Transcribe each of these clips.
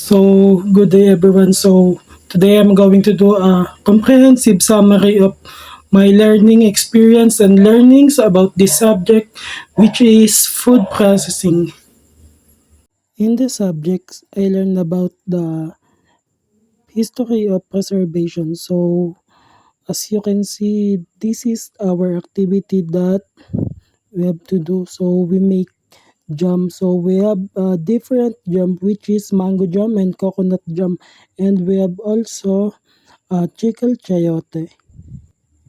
So, good day everyone. So, today I'm going to do a comprehensive summary of my learning experience and learnings about this subject, which is food processing. In the subjects, I learned about the history of preservation. So, as you can see, this is our activity that we have to do. So, we make jam. So we have different jam, which is mango jam and coconut jam, and we have also chicken chayote.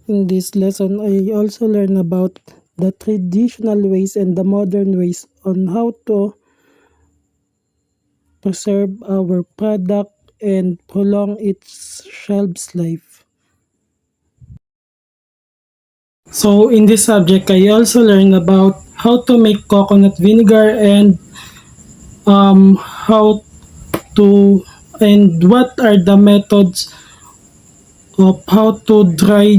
In this lesson, I also learn about the traditional ways and the modern ways on how to preserve our product and prolong its shelf life. So in this subject, I also learned about how to make coconut vinegar and how to and what are the methods of how to dry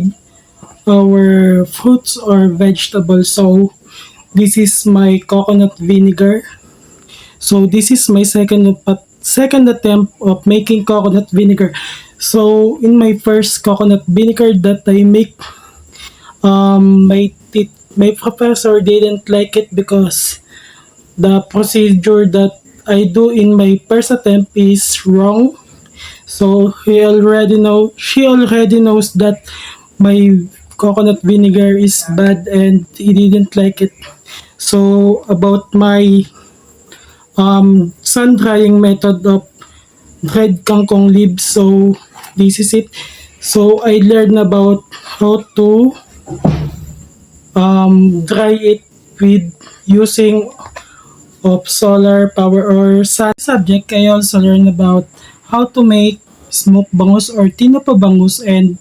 our fruits or vegetables. So this is my coconut vinegar. So this is my second attempt of making coconut vinegar. So in my first coconut vinegar that I make, my professor didn't like it because the procedure that I do in my first attempt is wrong. So she already knows that my coconut vinegar is bad and he didn't like it. So about my sun drying method of dried kangkong leaves, so this is it. So I learned about how to dry it with using of solar power or sun subject. I also learned about how to make smoke bangus or tinapa bangus, and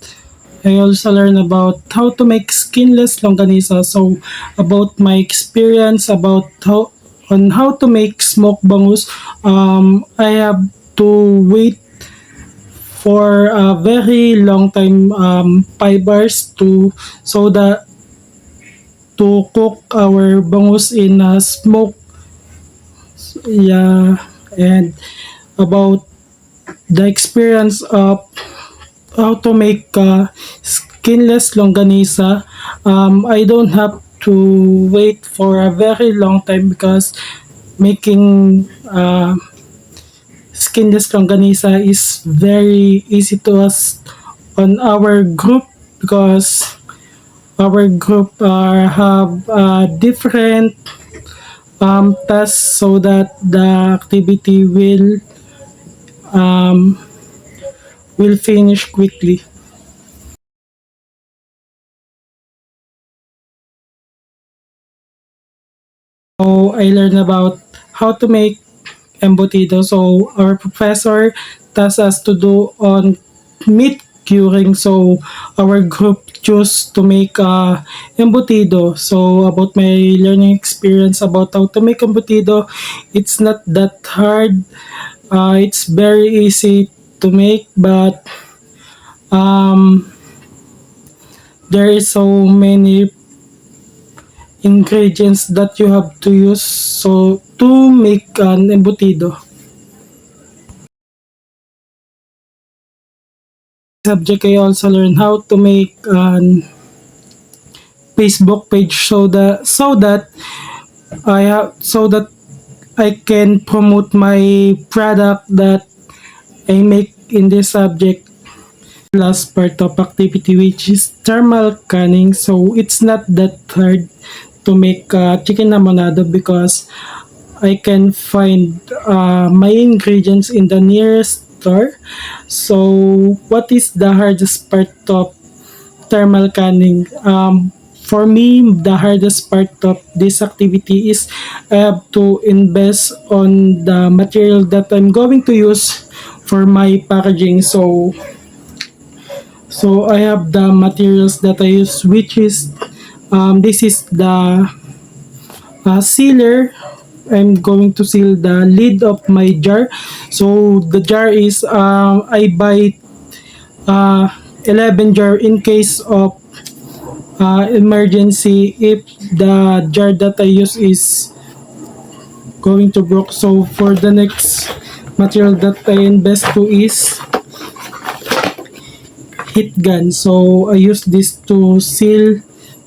I also learned about how to make skinless longganisa. So about my experience about how to make smoke bangus, I have to wait for a very long time, 5 hours to cook our bangus in a smoke. Yeah, and about the experience of how to make skinless longganisa. I don't have to wait for a very long time because making skinless longganisa is very easy to us on our group because our group have different tasks so that the activity um, will finish quickly. So I learned about how to make embutido. So our professor tasked us to do on meat curing. So our group chose to make embutido. So about my learning experience about how to make embutido, it's not that hard. It's very easy to make, but um, there is so many ingredients that you have to use so to make an embutido. Subject, I also learned how to make an Facebook page so that I can promote my product that I make in this subject. Last part of activity, which is thermal canning. So it's not that hard to make chicken namonado because I can find my ingredients in the nearest store. So what is the hardest part of thermal canning? For me, the hardest part of this activity is I have to invest on the material that I'm going to use for my packaging. So I have the materials that I use, which is this is the sealer. I'm going to seal the lid of my jar. So the jar is I buy 11 jar in case of emergency if the jar that I use is going to broke. So for the next material that I invest to is heat gun. So I use this to seal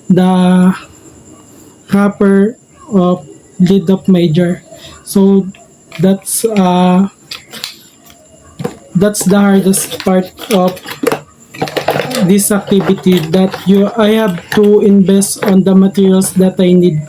the wrapper of lid of my jar. So that's uh that's the hardest part of this activity, that I have to invest on the materials that I need.